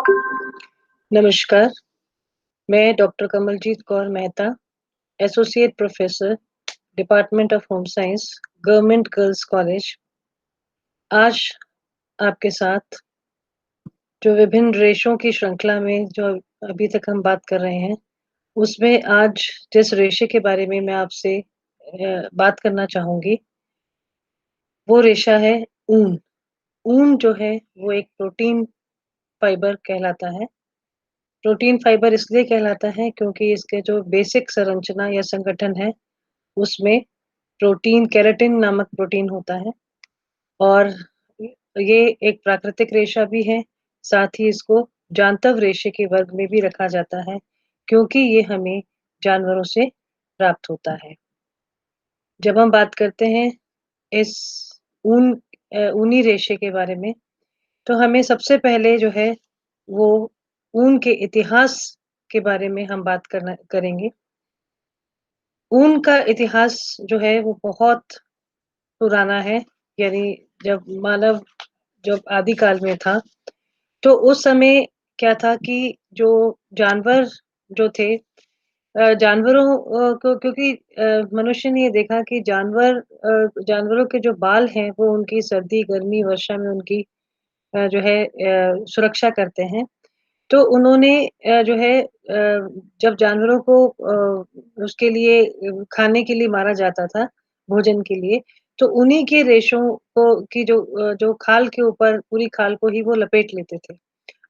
नमस्कार, मैं doctor Kamaljit Kaur Mehta, associate professor, department of home science, government girls college. आज आपके साथ जो विभिन्न रेशों की श्रृंखला में जो अभी तक हम बात कर रहे हैं, उसमें आज जिस रेशे के बारे में मैं आपसे बात करना चाहूँगी, वो रेशा है ऊन। ऊन जो है, वो एक प्रोटीन फाइबर कहलाता है। प्रोटीन फाइबर इसलिए कहलाता है क्योंकि इसके जो बेसिक संरचना या संगठन है, उसमें प्रोटीन केराटिन नामक प्रोटीन होता है और ये एक प्राकृतिक रेशा भी है, साथ ही इसको जांतव रेशे के वर्ग में भी रखा जाता है, क्योंकि ये हमें जानवरों से प्राप्त होता है। जब हम बात करते हैं इस ऊन ऊनी रेशे के बारे में, तो हमें सबसे पहले जो है, वो ऊन के इतिहास के बारे में हम बात करना करेंगे। ऊन का इतिहास जो है, वो बहुत पुराना है, यानी जब मानव जब आदिकाल में था, तो उस समय क्या था कि जो जानवर जो थे जानवरों को क्योंकि मनुष्य ने ये देखा कि जानवरों के जो बाल हैं, वो उनकी सर्दी, गर्मी, वर्षा में उनकी जो है सुरक्षा करते हैं। तो उन्होंने जो है जब जानवरों को उसके लिए खाने के लिए मारा जाता था, भोजन के लिए, तो उन्हीं के रेशों को की जो खाल के ऊपर पूरी खाल को ही वो लपेट लेते थे।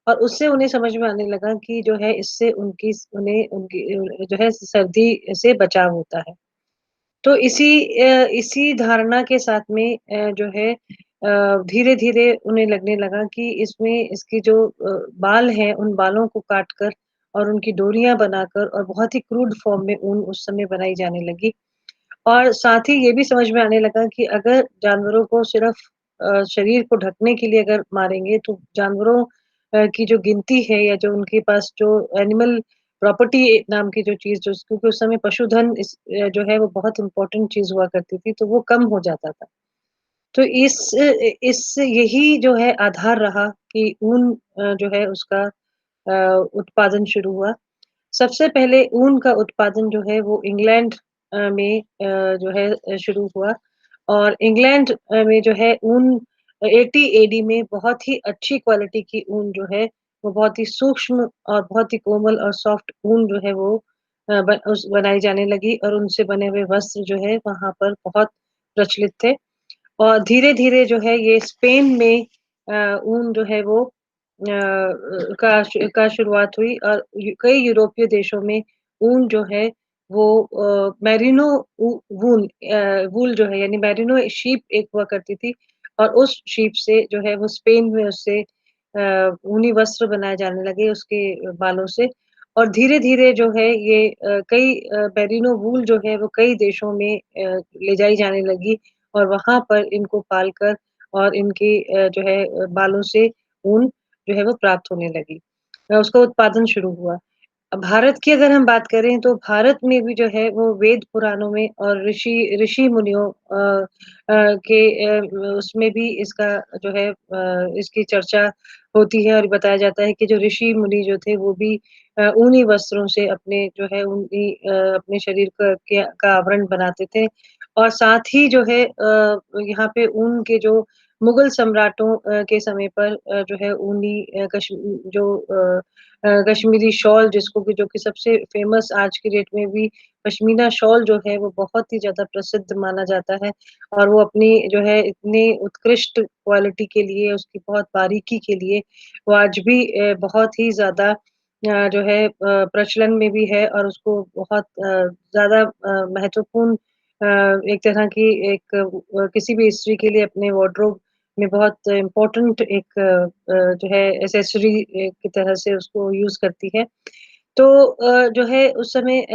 और उससे उन्हें समझ में आने लगा कि जो है इससे उनकी जो है सर्दी से बचाव होता है। तो इसी धारणा के साथ में जो है धीरे-धीरे उन्हें लगने लगा कि इसमें इसके जो बाल हैं, उन बालों को काट कर और उनकी डोरियाँ बनाकर और बहुत ही क्रूड फॉर्म में ऊन उस समय बनाई जाने लगी। और साथ ही ये भी समझ में आने लगा कि अगर जानवरों को सिर्फ़ शरीर को ढकने के लिए अगर मारेंगे, तो जानवरों की जो गिनती है या जो उनके पास जो एनिमल प्रॉपर्टी नाम की जो चीज़ जो क्योंकि उस समय पशुधन जो है वो बहुत इम्पोर्टेंट चीज़ हुआ करती थी, तो वो कम हो जाता था। तो इस यही जो है आधार रहा कि ऊन जो है उसका उत्पादन शुरू हुआ। सबसे पहले ऊन का उत्पादन जो है वो इंग्लैंड में जो है शुरू हुआ और इंग्लैंड में जो है ऊन 80 एडी में बहुत ही अच्छी क्वालिटी की ऊन जो है, वो बहुत ही सूक्ष्म और बहुत ही कोमल और सॉफ्ट ऊन जो है वो बनाई जाने लगी और उनसे बने हुए वस्त्र जो है वहाँ पर बहुत प्रचलित थे। और धीरे-धीरे जो है ये स्पेन में ऊन जो है वो का शुरुआत हुई और कई यूरोपीय देशों में ऊन जो है वो मेरिनो वूल जो है यानी मेरिनो शीप एक हुआ करती थी और उस शीप से जो है वो स्पेन में उससे ऊनी वस्त्र बनाए जाने लगे उसके बालों से और धीरे-धीरे जो है ये कई मेरिनो वूल जो है वो कई देशों में ले जाई जाने लगी और वहाँ पर इनको पालकर और इनके जो है बालों से ऊन जो है वो प्राप्त होने लगी। उसका उत्पादन शुरू हुआ। भारत की अगर हम बात करें तो भारत में भी जो है वो वेद पुराणों में और ऋषि ऋषि मुनियों के उसमें भी इसका जो है इसकी चर्चा होती है और बताया जाता है कि जो ऋषि मुनि जो थे वो भी ऊनी वस्त्रों से अपने जो है अपने शरीर का आवरण बनाते थे और साथ ही जो है यहाँ पे ऊन के जो मुगल सम्राटों के समय पर जो है ऊनी कश्मीरी शॉल जिसको कि जो कि सबसे फ़ेमस आज की डेट में भी पश्मीना शॉल जो है वो बहुत ही ज़्यादा प्रसिद्ध माना जाता है और वो अपनी जो है इतनी उत्कृष्ट क्वालिटी के लिए, उसकी बहुत बारीकी के लिए वो आज भी बहुत ही ज़्यादा जो है प्रचलन में भी है और उसको बहुत ज़्यादा महत्वपूर्ण एक तरह की किसी भी स्त्री के लिए अपने वार्डरोब में बहुत इम्पोर्टेंट एक जो है एक्सेसरी की तरह से उसको यूज़ करती है। तो जो है उस समय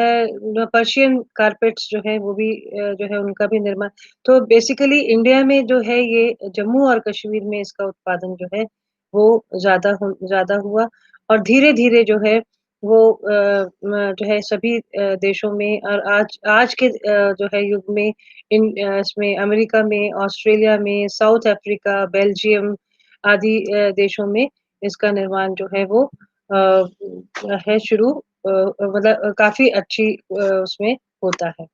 पर्शियन कारपेट्स जो है वो भी जो है उनका भी निर्माण तो बेसिकली इंडिया में जो है ये जम्मू और कश्मीर में इसका उत्पादन जो है वो ज़्यादा हुआ और धीरे-धीरे जो है वो जो है सभी देशों में और आज आज के जो है युग में इसमें अमेरिका में, ऑस्ट्रेलिया में, साउथ अफ्रीका, बेल्जियम आदि देशों में इसका निर्माण जो है वो है शुरू मतलब काफ़ी अच्छी उसमें होता है।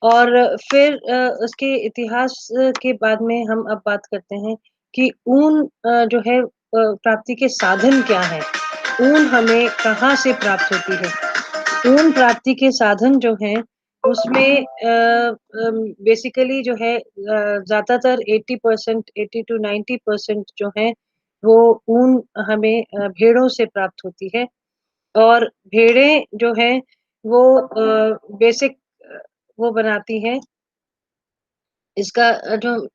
और फिर उसके इतिहास के बाद में हम अब बात करते हैं कि ऊन जो है प्राप्ति के साधन क्या हैं? ऊन हमें कहाँ से प्राप्त होती है? ऊन प्राप्ति के साधन जो हैं उसमें बेसिकली जो है ज़्यादातर 80% 80 टू 90% जो है वो ऊन हमें भेड़ों से प्राप्त होती है और भेड़ें जो हैं वो बेसिक वो बनाती हैं इसका जो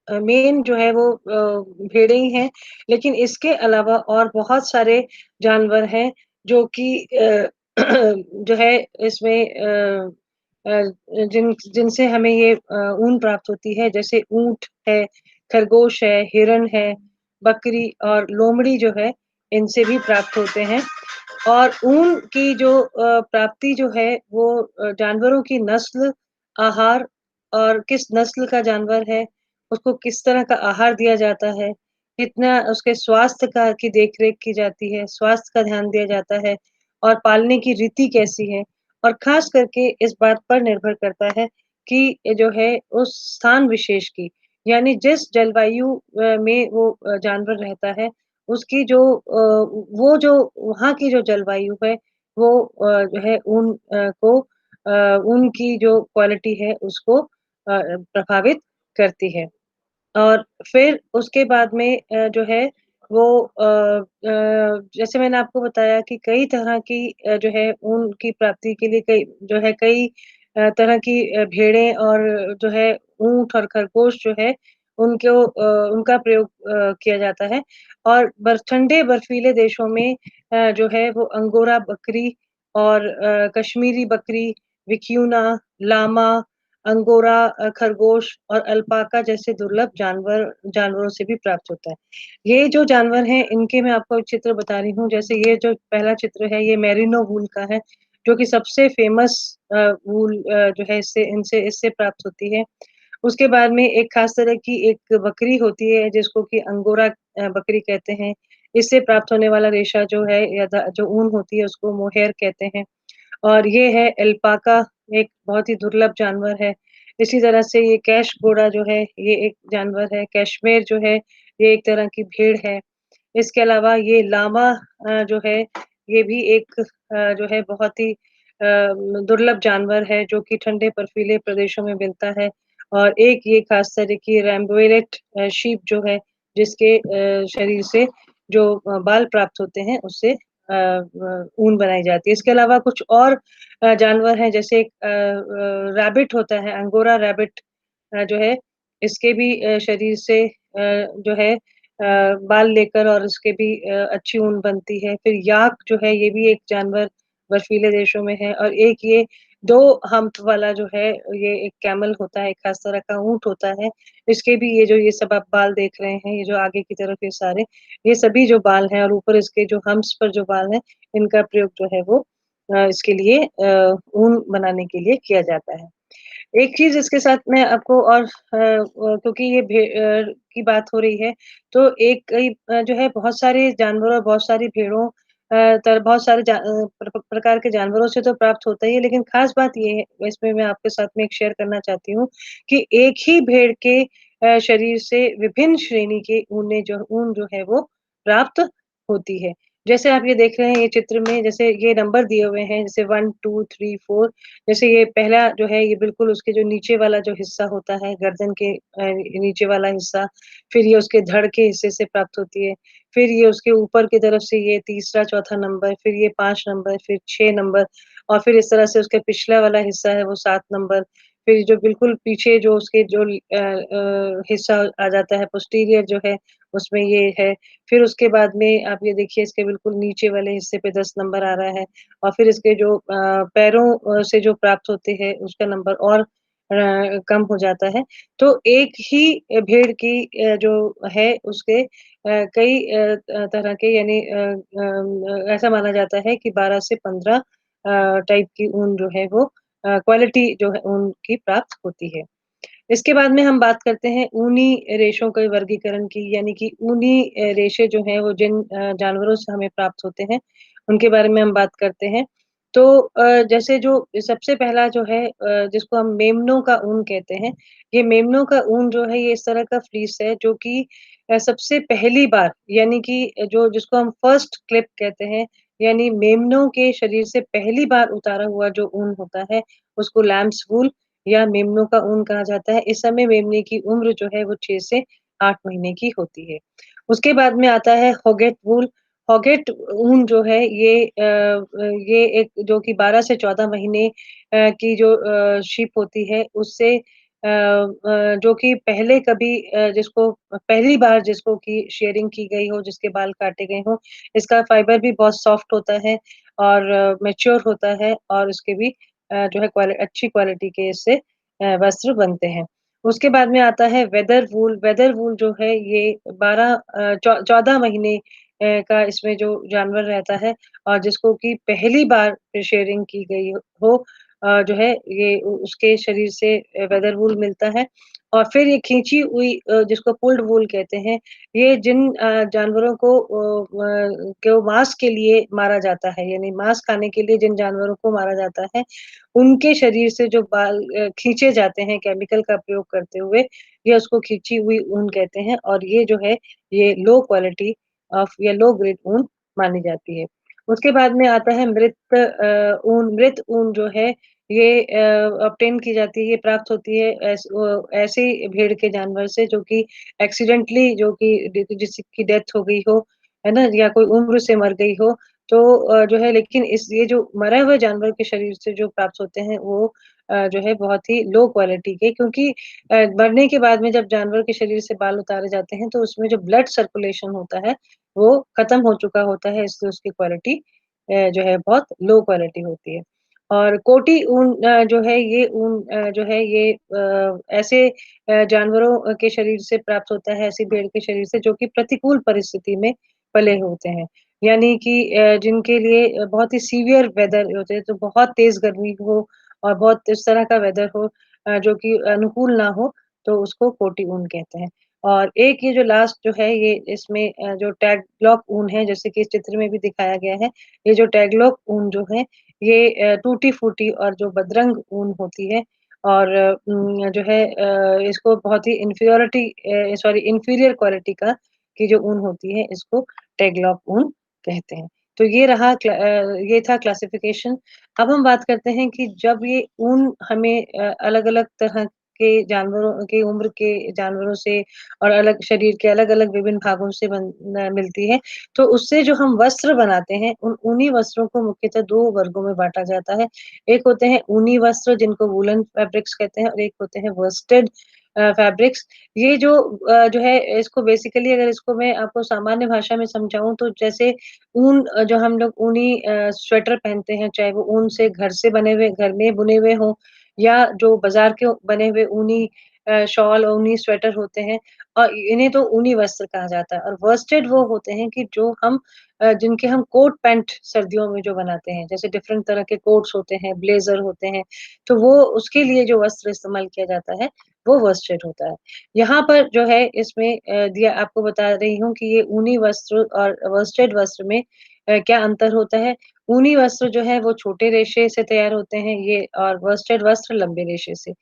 मेन जो है वो भेड़ें ही हैं, लेकिन इसके अलावा और बहुत सारे जानवर हैं जो कि जो है इसमें जिनसे हमें ये ऊन प्राप्त होती है, जैसे ऊँट है, खरगोश है, हिरन है, बकरी और लोमड़ी जो है, इनसे भी प्राप्त होते हैं। और ऊन की जो प्राप्ति जो है वो जानवरों की नस्ल, आहार और किस नस्ल का जानवर है, उसको किस तरह का आहार दिया जाता है, कितना उसके स्वास्थ्य का की देख-रेख की जाती है, स्वास्थ्य का ध्यान दिया जाता है और पालने की रीति कैसी है और ख़ास करके इस बात पर निर्भर करता है कि जो है उस स्थान विशेष की, यानी जिस जलवायु में वो जानवर रहता है, उसकी जो वो जो वहाँ की जो जलवायु है, वो जो है ऊन की जो क्वालिटी है उसको प्रभावित करती है। और फिर उसके बाद में जो है वो जैसे मैंने आपको बताया कि कई तरह की जो है ऊन की प्राप्ति के लिए कई तरह की भेड़ें और जो है ऊँट और खरगोश जो है उनका प्रयोग किया जाता है और ठंडे बर्फीले देशों में जो है वो अंगोरा बकरी और कश्मीरी बकरी, विक्यूना, लामा अंगोरा खरगोश और अल्पाका जैसे दुर्लभ जानवरों से भी प्राप्त होता है। ये जो जानवर हैं, इनके मैं आपको एक चित्र बता रही हूँ। जैसे ये जो पहला चित्र है, ये मेरिनो वूल का है, जो कि सबसे फ़ेमस वूल जो है इससे इससे प्राप्त होती है। उसके बाद में एक ख़ास तरह की एक बकरी होती है, जिसको कि अंगोरा बकरी कहते हैं। इससे प्राप्त होने वाला रेशा जो है या द जो ऊन होती है, उसको मोहेयर कहते हैं। और ये है एल्पाका एक बहुत ही दुर्लभ जानवर है। इसी तरह से ये कैश घोड़ा जो है, ये एक जानवर है। कैशमेर जो है, ये एक तरह की भेड़ है। इसके अलावा ये लामा जो है, ये भी एक जो है बहुत ही दुर्लभ जानवर है, जो कि ठंडे बर्फीले प्रदेशों में मिलता है। और एक ये खास तरह की रैम्बोयरेट शीप जो है, जिसके शरीर से जो बाल प्राप्त होते हैं, उससे ऊन बनाई जाती है। इसके अलावा कुछ और जानवर हैं, जैसे एक रैबिट होता है, अंगोरा रैबिट जो है, इसके भी शरीर से जो है बाल लेकर और उसके भी अच्छी ऊन बनती है। फिर याक जो है ये भी एक जानवर बर्फीले देशों में है और एक ये 2 हम्प वाला जो है ये एक कैमल होता है, एक खास तरह का ऊँट होता है। इसके भी ये सब आप बाल देख रहे हैं, ये जो आगे की तरफ ये सारे, ये सभी जो बाल हैं और ऊपर इसके जो हम्प्स पर जो बाल हैं, इनका प्रयोग जो है वो इसके लिए ऊन बनाने के लिए किया जाता है। एक चीज़ इसके साथ मैं आपको और क्योंकि ये की बात हो रही है, तो एक कई जो है बहुत सारे जानवर और बहुत सारी भेड़ों बहुत सारे प्रकार के जानवरों से तो प्राप्त होता ही है, लेकिन ख़ास बात ये है, इसमें मैं आपके साथ में एक शेयर करना चाहती हूँ कि एक ही भेड़ के शरीर से विभिन्न श्रेणी के ऊन जो है वो प्राप्त होती है। जैसे आप ये देख रहे हैं ये चित्र में जैसे ये नंबर दिए हुए हैं, जैसे 1, 2, 3, 4 जैसे ये पहला जो है ये बिल्कुल उसके जो नीचे वाला जो हिस्सा होता है गर्दन के नीचे वाला हिस्सा, फिर ये उसके धड़ के हिस्से से प्राप्त होती है। फिर ये उसके ऊपर की तरफ से ये तीसरा, चौथा नंबर, फिर ये 5 नंबर, फिर 6 नंबर और फिर इस तरह से उसका पिछला वाला हिस्सा है वो 7 नंबर। फिर जो बिल्कुल पीछे जो उसके जो हिस्सा आ जाता है पोस्टीरियर जो है उसमें ये है। फिर उसके बाद में आप ये देखिए इसके बिल्कुल नीचे वाले हिस्से पे 10 नंबर आ रहा है। और फिर इसके जो पैरों से जो प्राप्त होते हैं उसका नंबर और कम हो जाता है। तो एक ही भेड़ की जो है उसके कई तरह के यानी ऐसा माना जाता है कि 12 से 15 टाइप की ऊन जो है वो क्वालिटी जो है ऊन की प्राप्त होती है। इसके बाद में हम बात करते हैं ऊनी रेशों के वर्गीकरण की, यानी कि ऊनी रेशे जो हैं वो जिन जानवरों से हमें प्राप्त होते हैं, उनके बारे में हम बात करते हैं। तो जैसे जो सबसे पहला जो है जिसको हम मेमनों का ऊन कहते हैं, ये मेमनों का ऊन जो है ये इस तरह का फ्लीस है जो कि सबसे पहली बार, यानी कि जो जिसको हम फर्स्ट क्लिप कहते हैं, यानी मेमनों के शरीर से पहली बार उतारा हुआ जो ऊन होता है, उसको लैम्स वूल या मेमनों का ऊन कहा जाता है। इस समय मेमने की उम्र जो है वो 6 से 8 महीने की होती है। उसके बाद में आता है होगेट वूल। होगेट ऊन जो है ये एक जो कि 12 से 14 महीने की जो शीप होती है उससे जो कि पहले कभी जिसको पहली बार जिसको कि शेयरिंग की गई हो, जिसके बाल काटे गए हों, इसका फाइबर भी बहुत सॉफ्ट होता है और मैच्योर होता है और उसके भी जो है अच्छी क्वालिटी के इससे वस्त्र बनते हैं। उसके बाद में आता है वेदर वूल। वेदर वूल जो है ये 12 14 महीने का इसमें जो जानवर रहता है और जिसको कि पहली बार शेयरिंग की गई हो जो है ये उसके शरीर से वेदर वूल मिलता है। और फिर ये खींची हुई जिसको पुल्ड वूल कहते हैं, ये जिन जानवरों को मांस के लिए मारा जाता है, यानी मांस खाने के लिए जिन जानवरों को मारा जाता है, उनके शरीर से जो बाल खींचे जाते हैं केमिकल का प्रयोग करते हुए, ये उसको खींची हुई ऊन कहते हैं और ये जो है, ये लो क्वालिटी ऑफ या लो ग्रेड ऊन मानी जाती है। उसके बाद में आता है ऊन। मृत ऊन जो है ये ऑब्टेन की जाती है, ये प्राप्त होती है ऐसे भेड़ के जानवर से जो कि एक्सीडेंटली जो कि जिसकी डेथ हो गई हो, है ना? या कोई उम्र से मर गई हो, तो जो है लेकिन इस ये जो मरे हुए जानवर के शरीर से जो प्राप्त होते हैं वो जो है बहुत ही लो क्वालिटी के, क्योंकि मरने के बाद में जब जानवर के शरीर से बाल उतारे जाते हैं तो उसमें जो ब्लड सर्कुलेशन होता है, वो खत्म हो चुका होता है, इसलिए उसकी क्वालिटी जो है बहुत लो क्वालिटी होती है। और कोटी ऊन जो है ये ऊन जो है ये ऐसे जानवरों के शरीर से प्राप्त होता है, ऐसी भेड़ के शरीर से जो कि प्रतिकूल परिस्थिति में पले होते हैं। यानी कि जिनके लिए बहुत ही सीवियर वेदर होते हैं, तो बहुत तेज़ गर्मी हो और बहुत इस तरह का वेदर हो जो कि अनुकूल ना हो, तो उसको कोटी ऊन कहते हैं। और एक ये जो लास्ट जो है ये इसमें जो टैगलॉक ऊन है, जैसे कि इस चित्र में भी दिखाया गया है, ये जो टैगलॉक ऊन जो है, ये टूटी-फूटी और जो बदरंग ऊन होती है और जो है इसको बहुत ही इंफीरियर क्वालिटी का की जो ऊन होती है, इसको टैगलॉक ऊन कहते हैं। तो ये था क्लासिफिकेशन। अब हम बात करते हैं कि जब ये ऊन हमें अलग-अलग तरह के जानवरों की उम्र के जानवरों से और अलग शरीर के अलग-अलग विभिन्न भागों से मिलती है, तो उससे जो हम वस्त्र बनाते हैं, उन ऊनी वस्त्रों को मुख्यतः 2 वर्गों में बाँटा जाता है। एक होते हैं ऊनी वस्त्र जिनको वूलन फैब्रिक्स कहते हैं और एक होते हैं वोर्स्टेड फैब्रिक्स। ये जो है इसको बेसिकली अगर इसको मैं आपको सामान्य भाषा में समझाऊँ तो जैसे ऊन जो हम लोग ऊनी स्वेटर पहनते हैं, चाहे वो ऊन से घर से बने हुए घर में बुने हुए हों या जो बाज़ार के बने हुए ऊनी शॉल और ऊनी स्वेटर होते हैं और इन्हें तो ऊनी वस्त्र कहा जाता है और वोर्स्टेड वो होते हैं कि जो हम जिनके हम कोट पैंट सर्दियों में जो बनाते हैं, जैसे डिफरेंट तरह के कोट्स होते हैं, ब्लेज़र होते हैं, तो वो उसके लिए जो वस्त्र इस्तेमाल किया जाता है, वो वोर्स्टेड होता है। यहाँ पर जो है इसमें दिया आपको बता रही हूँ कि ये ऊनी वस्त्र और वोर्स्टेड वस्त्र में क्या अंतर होता है। ऊनी वस्त्र जो है वो छोटे रेशे से तैयार होते हैं ये और वोर्स्टेड वस्त्र लंबे रेशे से।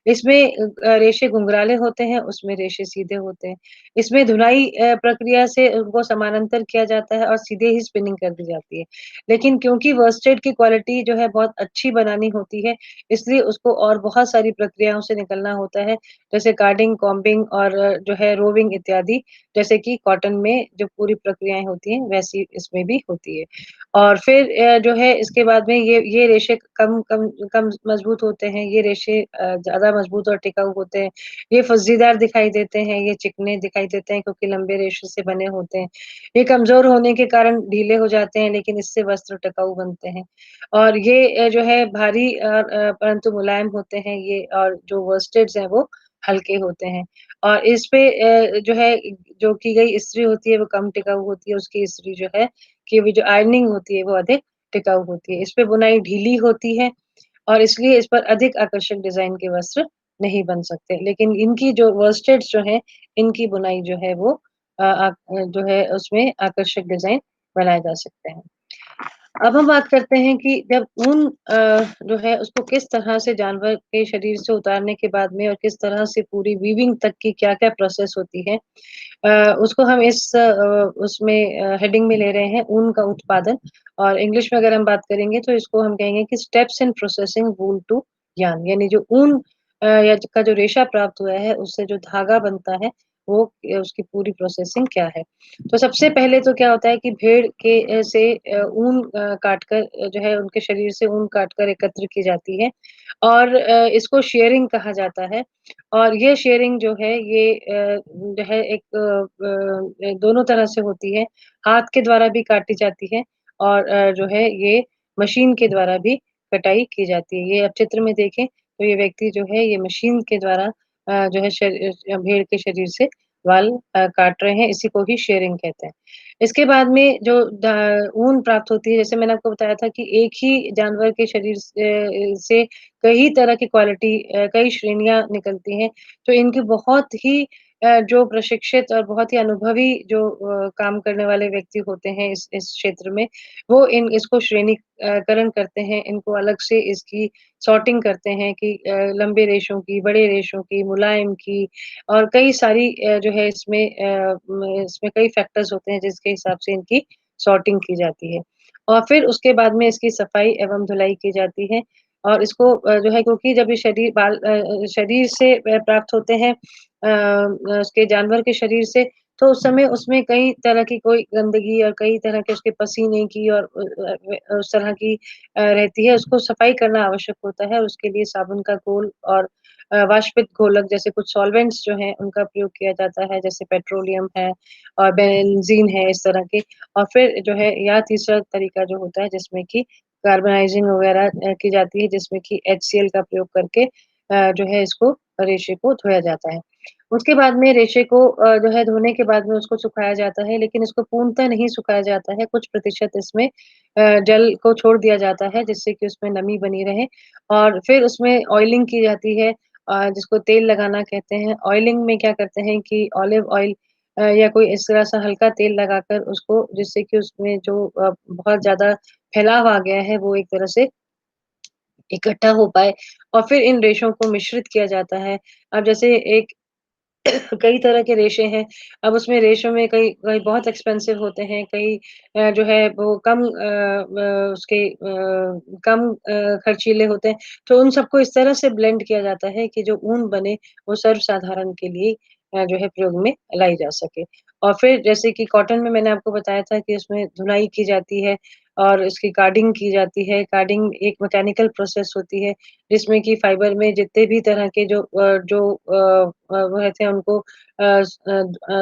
इसमें रेशे घुंघराले होते हैं, उसमें रेशे सीधे होते हैं। इसमें धुलाई प्रक्रिया से उनको समानांतर किया जाता है और सीधे ही स्पिनिंग कर दी जाती है। लेकिन क्योंकि वोर्स्टेड की क्वालिटी जो है बहुत अच्छी बनानी होती है, इसलिए उसको और बहुत सारी प्रक्रियाओं से निकलना होता है, जैसे कार्डिंग, कॉम्बिंग और जो है रोविंग इत्यादि, जैसे कि कॉटन में जो पूरी प्रक्रियाएँ होती हैं, वैसी इसमें भी होती है। और फिर जो है इसके बाद में ये रेशे कम मज़बूत होते हैं, ये रेशे ज़्यादा मज़बूत और टिकाऊ होते हैं। ये फुस्सीदार दिखाई देते हैं, ये चिकने दिखाई देते हैं क्योंकि लंबे रेशे से बने होते हैं। ये कमज़ोर होने के कारण ढीले हो जाते हैं, लेकिन इससे वस्त्र टिकाऊ बनते हैं। और ये जो है भारी परंतु मुलायम होते हैं ये और जो वोर्स्टेड्स हैं वो हल्के होते हैं। और इस पे जो है जो की गई इस्त्री होती है वो कम टिकाऊ होती है, उसकी इस्त्री जो है कि वो जो आयरनिंग होती है वो अधिक टिकाऊ होती है। इस पे बुनाई ढीली होती है और इसलिए इस पर अधिक आकर्षक डिज़ाइन के वस्त्र नहीं बन सकते। लेकिन इनकी जो वर्स्टेड्स जो हैं, इनकी बुनाई जो है वो जो है उसमें आकर्षक डिज़ाइन बनाए जा सकते हैं। अब हम बात करते हैं कि जब ऊन जो है उसको किस तरह से जानवर के शरीर से उतारने के बाद में और किस तरह से पूरी वीविंग तक की क्या-क्या प्रोसेस होती है। उसको हम इस उसमें हेडिंग में ले रहे हैं ऊन का उत्पादन और इंग्लिश में अगर हम बात करेंगे तो इसको हम कहेंगे कि steps in processing wool to yarn यानी जो ऊन या का जो रेशा प्राप्त हुआ है उससे जो धागा बनता है वो उसकी पूरी प्रोसेसिंग क्या है। तो सबसे पहले तो क्या होता है कि भेड़ के से ऊन काटकर जो है उनके शरीर से ऊन काटकर एकत्र की जाती है और इसको शेयरिंग कहा जाता है और ये शेयरिंग जो है ये जो है एक दोनों तरह से होती है। हाथ के द्वारा भी काटी जाती है और जो है ये मशीन के द्वारा भी कटाई की जाती है। ये आप चित्र में देखें तो ये व्यक्ति जो है ये मशीन के द्वारा जो है भेड़ के शरीर से बाल काट रहे हैं, इसी को ही शेयरिंग कहते हैं। इसके बाद में जो ऊन प्राप्त होती है, जैसे मैंने आपको बताया था कि एक ही जानवर के शरीर से कई तरह की क्वालिटी कई श्रेणियाँ निकलती हैं, तो इनकी बहुत ही जो प्रशिक्षित और बहुत ही अनुभवी जो काम करने वाले व्यक्ति होते हैं इस क्षेत्र में, वो इन इसको करण करते हैं, इनको अलग से इसकी सॉर्टिंग करते हैं कि लंबे रेशों की, बड़े रेशों की, मुलायम की और कई सारी जो है इसमें कई फैक्टर्स होते हैं जिसके हिसाब से इनकी सॉर्टिंग की जाती है। और फिर उसके बाद में इसकी सफाई एवं धुलाई की जाती है और इसको जो है क्योंकि जब ये शरीर से प्राप्त होते हैं उसके जानवर के शरीर से, तो उस समय उसमें कई तरह की कोई गंदगी और कई तरह के उसके पसीने की और उस तरह की रहती है, उसको सफाई करना आवश्यक होता है और उसके लिए साबुन का घोल और वाष्पित घोलक जैसे कुछ सॉल्वेंट्स जो हैं, उनका प्रयोग किया जाता है, जैसे पेट्रोलियम है और बेंज़ीन है, इस तरह के और फिर जो है या तीसरा तरीका जो होता है जिसमें कि कार्बोनाइज़िंग वगैरह की जाती है, जिसमें कि HCl का प्रयोग करके जो है इसको रेशे को धोया जाता है। उसके बाद में रेशे को जो है धोने के बाद में उसको सुखाया जाता है, लेकिन इसको पूर्णतः नहीं सुखाया जाता है, कुछ प्रतिशत इसमें जल को छोड़ दिया जाता है, जिससे कि उसमें नमी बनी रहे और फिर उसमें ऑयलिंग की जाती है जिसको तेल लगाना कहते हैं। ऑयलिंग में क्या करते हैं कि ऑलिव ऑयल या कोई इस तरह सा हल्का तेल लगाकर उसको जिससे कि उसमें जो बहुत ज़्यादा फैलाव आ गया है, वो एक तरह से इकट्ठा हो पाए और फिर इन रेशों को मिश्रित किया जाता है। अब जैसे एक कई तरह के रेशे हैं। अब उसमें रेशों में कई कई बहुत एक्सपेंसिव होते हैं, कई जो है वो कम खर्चीले होते हैं। तो उन सबको इस तरह से ब्लेंड किया जाता है कि जो ऊन बने वो सर्वसाधारण के लिए जो है प्रयोग में लाई जा सके। और फिर जैसे कि कॉटन में मैंने आपको बताया था कि उसमें धुलाई की जाती है और इसकी कार्डिंग की जाती है। कार्डिंग एक मैकेनिकल प्रोसेस होती है जिसमें कि फाइबर में जितने भी तरह के वो रहते हैं उनको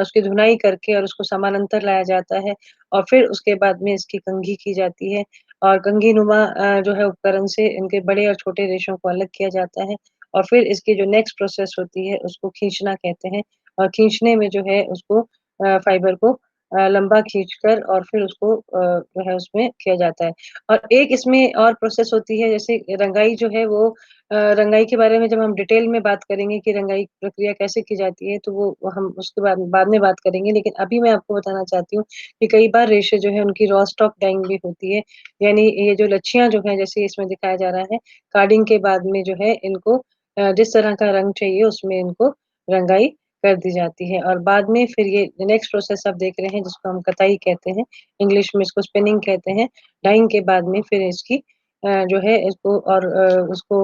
उसकी धुनाई करके और उसको समानांतर लाया जाता है और फिर उसके बाद में इसकी कंघी की जाती है और कंघीनुमा जो है उपकरण से इनके बड़े और छोटे रेशों को अलग किया जाता है और फिर इसकी जो नेक्स्ट प्रोसेस होती है उसको खींचना कहते हैं और खींचने में जो है उसको फाइबर को लंबा खींचकर और फिर उसको जो है उसमें किया जाता है। और एक इसमें और प्रोसेस होती है जैसे रंगाई जो है वो रंगाई के बारे में जब हम डिटेल में बात करेंगे कि रंगाई की प्रक्रिया कैसे की जाती है, तो वो हम उसके बाद बाद में बात करेंगे। लेकिन अभी मैं आपको बताना चाहती हूँ कि कई बार रेशे जो है उनकी रॉ स्टॉक डाइंग भी होती है। यानी ये जो लच्छियाँ जो हैं जैसे इसमें दिखाया जा रहा है, कार्डिंग के बाद में जो है इनको जिस तरह का रंग चाहिए उसमें इनको रंगाई कर दी जाती है और बाद में फिर ये नेक्स्ट प्रोसेस आप देख रहे हैं जिसको हम कताई कहते हैं, इंग्लिश में इसको स्पिनिंग कहते हैं। डाइंग के बाद में फिर इसकी जो है इसको और उसको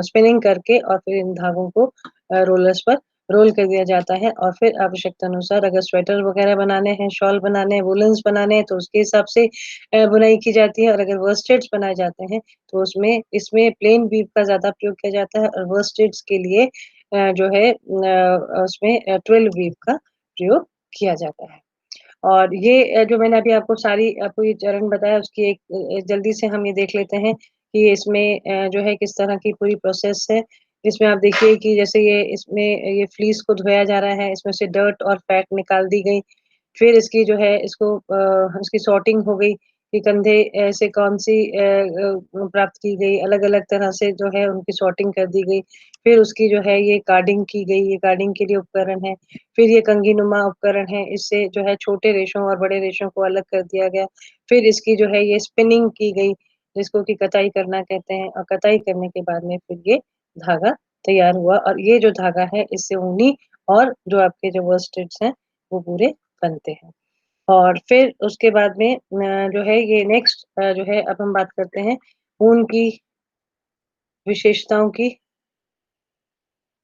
स्पिनिंग करके और फिर इन धागों को रोलर्स पर रोल कर दिया जाता है और फिर आवश्यकता अनुसार अगर स्वेटर वगैरह बनाने हैं, शॉल बनाने हैं, वूलन्स बनाने हैं तो उसके हिसाब से बुनाई की जाती है और अगर वर्स्टेड्स बनाए जाते हैं तो उसमें इसमें प्लेन वीव का ज़्यादा प्रयोग किया जाता है और वर्स्टेड्स के लिए जो है उसमें 12 वीव का प्रयोग किया जाता है। और ये जो मैंने अभी आपको ये चरण बताया उसकी एक जल्दी से हम ये देख लेते हैं कि इसमें जो है किस तरह की पूरी प्रोसेस है। इसमें आप देखिए कि जैसे ये फ्लीस को धोया जा रहा है, इसमें से डर्ट और फैट निकाल दी गई। फिर इसकी जो है इसकी सॉर्टिंग हो गई। कि कंधे ऐसे कौन-सी प्राप्त की गई, अलग-अलग तरह से जो है उनकी सॉर्टिंग कर दी गई। फिर उसकी जो है ये कार्डिंग की गई, ये कार्डिंग के लिए उपकरण है। फिर ये कंघीनुमा उपकरण है, इससे जो है छोटे रेशों और बड़े रेशों को अलग कर दिया गया। फिर इसकी जो है ये स्पिनिंग की गई, जिसको कि कताई करना कहते हैं और कताई करने के बाद में फिर ये धागा तैयार हुआ और ये जो धागा है इससे ऊनी और जो आपके जो वर्स्टेड्स हैं, वो पूरे बनते हैं। और फिर उसके बाद में जो है ये नेक्स्ट जो है अब हम बात करते हैं ऊन की विशेषताओं की।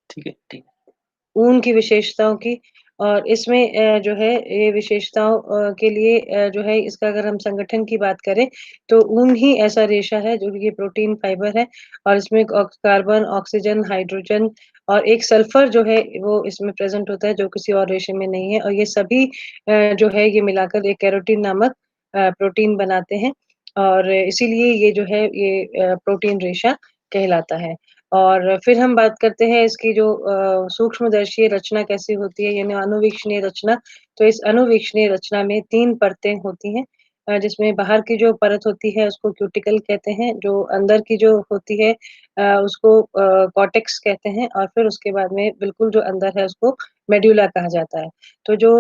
ठीक है, ठीक है। ऊन की विशेषताओं की और इसमें जो है ये विशेषताओं के लिए जो है इसका अगर हम संगठन की बात करें, तो ऊन ही ऐसा रेशा है जो कि ये प्रोटीन फाइबर है और इसमें कार्बन, ऑक्सीजन, हाइड्रोजन और एक सल्फर जो है वो इसमें प्रेज़ेंट होता है जो किसी और रेशे में नहीं है और ये सभी जो है ये मिलाकर एक केरोटीन नामक प्रोटीन बनाते हैं और इसीलिए ये जो है ये प्रोटीन रेशा कहलाता है। और फिर हम बात करते हैं इसकी जो सूक्ष्मदर्शीय रचना कैसी होती है यानी अनुवीक्षणीय रचना। तो इस अनुवीक्षणीय रचना में 3 परतें होती हैं जिसमें बाहर की जो परत होती है उसको क्यूटिकल कहते हैं, जो अंदर की जो होती है उसको कॉर्टेक्स कहते हैं और फिर उसके बाद में बिल्कुल जो अंदर है उसको मेडुला कहा जाता है। तो जो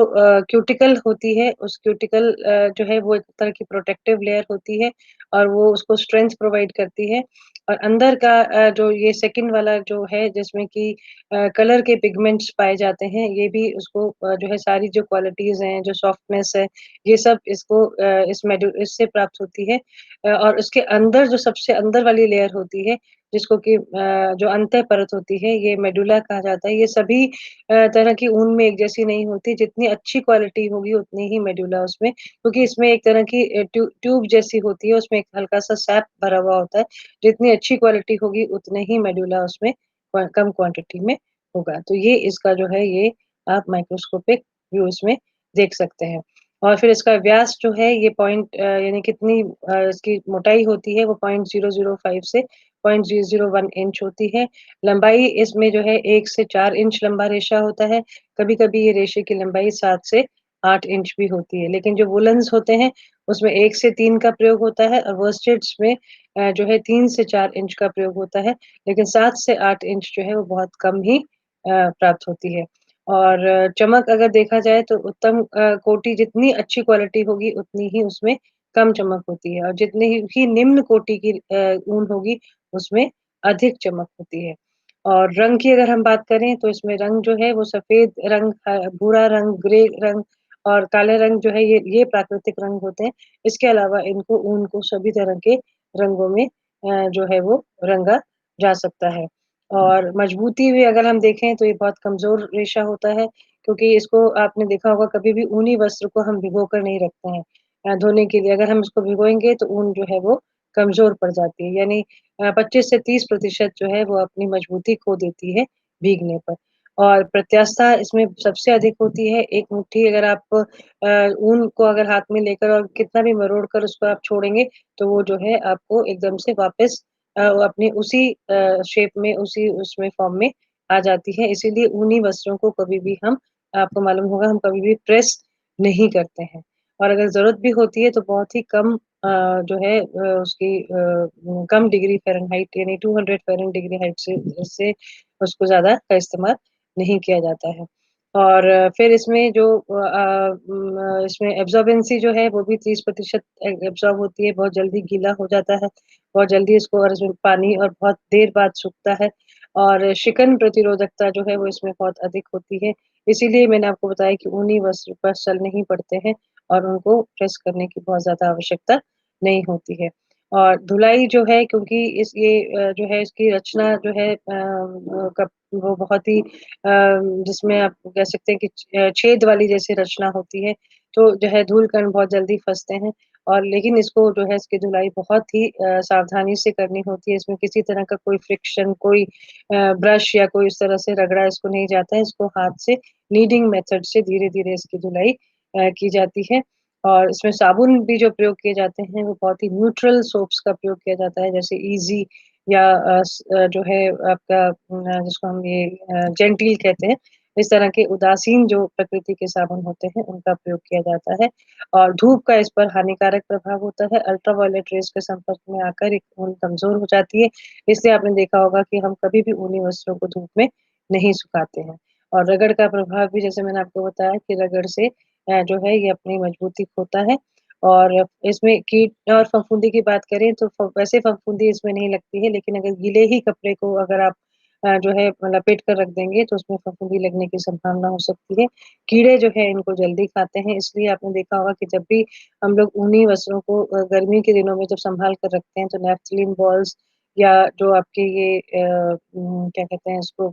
क्यूटिकल होती है उस क्यूटिकल जो है वो एक तरह की प्रोटेक्टिव लेयर होती है और वो उसको स्ट्रेंथ प्रोवाइड करती है और अंदर का जो ये सेकंड वाला जो है जिसमें कि कलर के पिगमेंट्स पाए जाते हैं, ये भी उसको जो है सारी जो क्वालिटीज़ हैं, जो सॉफ्टनेस है, ये सब इसको इससे प्राप्त होती है। और उसके अंदर जो सबसे अंदर वाली लेयर होती है, जिसको कि जो अंतः परत होती है, ये मेडुला कहा जाता है। ये सभी तरह की ऊन में एक जैसी नहीं होती, जितनी अच्छी क्वालिटी होगी उतनी ही मेडुला उसमें क्योंकि इसमें एक तरह की ट्यूब जैसी होती है, उसमें एक हल्का-सा सैप भरा हुआ होता है। जितनी अच्छी क्वालिटी होगी उतने ही मेडुला उसमें कम क्वांटिटी में होगा। तो ये इसका जो है ये आप माइक्रोस्कोपिक व्यू इसमें देख सकते हैं। और फिर इसका व्यास जो है ये यानी कितनी इसकी मोटाई होती है वो 0.005 से 0.001 इंच होती है। लंबाई इसमें जो है 1 से 4 इंच लंबा रेशा होता है। कभी-कभी ये रेशे की लंबाई 7 से 8 इंच भी होती है। लेकिन जो वूलन्स होते हैं उसमें 1 से 3 का प्रयोग होता है और वर्स्टेड्स में जो है 3 से 4 इंच का प्रयोग होता है, लेकिन 7 से 8 इंच जो है वो बहुत कम ही प्राप्त होती है। और चमक अगर देखा जाए तो उत्तम कोटि जितनी अच्छी क्वालिटी होगी उतनी ही उसमें कम चमक होती है और जितनी ही निम्न कोटि की ऊन होगी उसमें अधिक चमक होती है। और रंग की अगर हम बात करें तो इसमें रंग जो है वो सफ़ेद रंग, भूरा रंग, ग्रे रंग और काले रंग जो है ये प्राकृतिक रंग होते हैं। इसके अलावा इनको ऊन को सभी तरह के रंगों में जो है वो रंगा जा सकता है। और मजबूती भी अगर हम देखें तो ये बहुत कमज़ोर रेशा होता है क्योंकि इसको आपने देखा होगा कभी भी ऊनी वस्त्र को हम भिगो कर नहीं रखते हैं धोने के लिए। अगर हम इसको भिगोएँगे तो ऊन जो है वो कमज़ोर पड़ जाती है यानी 25 से 30% जो है वो अपनी मजबूती खो देती है भीगने पर। और प्रत्यास्थता इसमें सबसे अधिक होती है। एक मुट्ठी अगर आप ऊन को अगर हाथ में लेकर और कितना भी मरोड़ कर उसको आप छोड़ेंगे तो वो जो है आपको एकदम से वापस वो अपनी उसी शेप में उसी उसमें फॉर्म में आ जाती है। इसीलिए ऊनी वस्त्रों को कभी भी हम आपको मालूम होगा हम कभी भी प्रेस नहीं करते हैं। और अगर ज़रूरत भी होती है तो बहुत ही कम जो है उसकी कम डिग्री फ़ारेनहाइट यानी 200 डिग्री से उसको ज़्यादा का इस्तेमाल नहीं किया जाता है। और फिर इसमें जो इसमें एब्ज़ॉर्बेंसी जो है वो भी 30% एब्ज़ॉर्ब होती है, बहुत जल्दी गीला हो जाता है, बहुत जल्दी इसको और इसमें पानी और बहुत देर बाद सूखता है और शिकन प्रतिरोधकता जो है वो इसमें बहुत अधिक होती है। इसीलिए मैंने आपको बताया कि ऊनी वस्त्र पर सल नहीं पड़ते हैं और उनको प्रेस करने की बहुत ज़्यादा आवश्यकता नहीं होती है। और धुलाई जो है क्योंकि जो है इसकी रचना जो है कप वो बहुत ही जिसमें आप कह सकते हैं कि छेद वाली जैसे रचना होती है, तो जो है धूल-कण बहुत जल्दी फँसते हैं और लेकिन इसको जो है इसकी धुलाई बहुत ही सावधानी से करनी होती है। इसमें किसी तरह का कोई फ्रिक्शन, कोई ब्रश या कोई इस तरह से रगड़ा इसको नहीं जाता है। इसको हाथ से नीडिंग मेथड से धीरे-धीरे इसकी धुलाई की जाती है और इसमें साबुन भी जो प्रयोग किए जाते हैं, वो बहुत ही न्यूट्रल सोप्स का प्रयोग किया जाता है, जैसे ईज़ी या जो है आपका जिसको हम ये जेंटिल कहते हैं, इस तरह के उदासीन जो प्रकृति के साबुन होते हैं, उनका प्रयोग किया जाता है और धूप का इस पर हानिकारक प्रभाव होता है। अल्ट्रावायलेट रेज़ के संपर्क में आकर एक ऊन कमज़ोर हो जाती है, इसलिए आपने देखा होगा कि हम कभी भी ऊनी वस्त्रों को धूप में नहीं सुखाते हैं। और रगड़ का प्रभाव भी जैसे मैंने आपको बताया कि रगड़ से जो है ये अपनी मजबूती खोता है और इसमें कीट और फफूंदी की बात करें तो वैसे फफूंदी इसमें नहीं लगती है, लेकिन अगर गीले ही कपड़े को अगर आप जो है लपेट कर रख देंगे तो उसमें फफूंदी लगने की संभावना हो सकती है। कीड़े जो है इनको जल्दी खाते हैं, इसलिए आपने देखा होगा कि जब भी हम लोग ऊनी वस्त्रों को गर्मी के दिनों में जब संभाल कर रखते हैं तो नैप्थलीन बॉल्स या जो आपके ये क्या कहते हैं इसको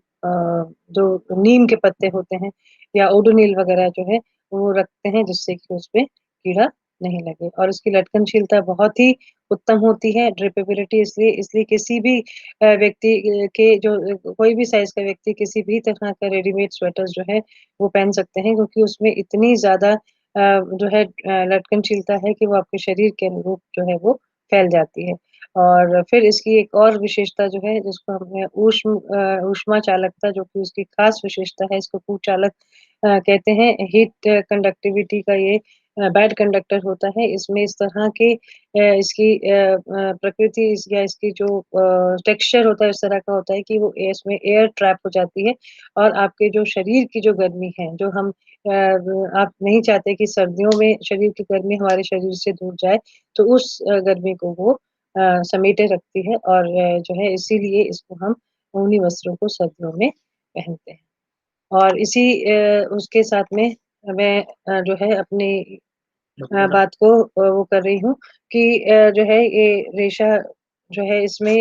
जो नीम के पत्ते होते हैं या ओडोनिल वगैरह जो है वो रखते हैं जिससे कि उसपे कीड़ा नहीं लगे और उसकी लटकनशीलता बहुत ही उत्तम होती है, ड्रिपेबिलिटी इसलिए इसलिए किसी भी व्यक्ति के जो कोई भी साइज़ का व्यक्ति किसी भी तरह का रेडीमेड स्वेटर्स जो है वो पहन सकते हैं क्योंकि उसमें इतनी ज़्यादा जो है लटकनशीलता है कि वो आपके शरीर के अनुरूप जो है वो फैल जाती है। और फिर इसकी एक और विशेषता जो है जिसको हमने ऊष्मा चालकता जो कि उसकी खास विशेषता है, इसको कुचालक कहते हैं। हीट कंडक्टिविटी का ये बैड कंडक्टर होता है। इसमें इस तरह के इसकी प्रकृति या इसकी जो टेक्सचर होता है इस तरह का होता है कि वो इसमें एयर ट्रैप हो जाती है और आपके जो शरीर की जो गर्मी है, जो हम आप नहीं चाहते कि सर्दियों में शरीर की गर्मी हमारे शरीर से दूर जाए, तो उस गर्मी को वो समेटे रखती है और जो है इसीलिए इसको हम ऊनी वस्त्रों को सर्दियों में पहनते हैं। और इसी उसके साथ में मैं जो है अपनी बोला। बात को वो कर रही हूँ कि जो है ये रेशा जो है इसमें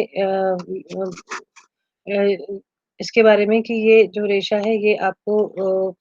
इसके बारे में कि ये जो रेशा है ये आपको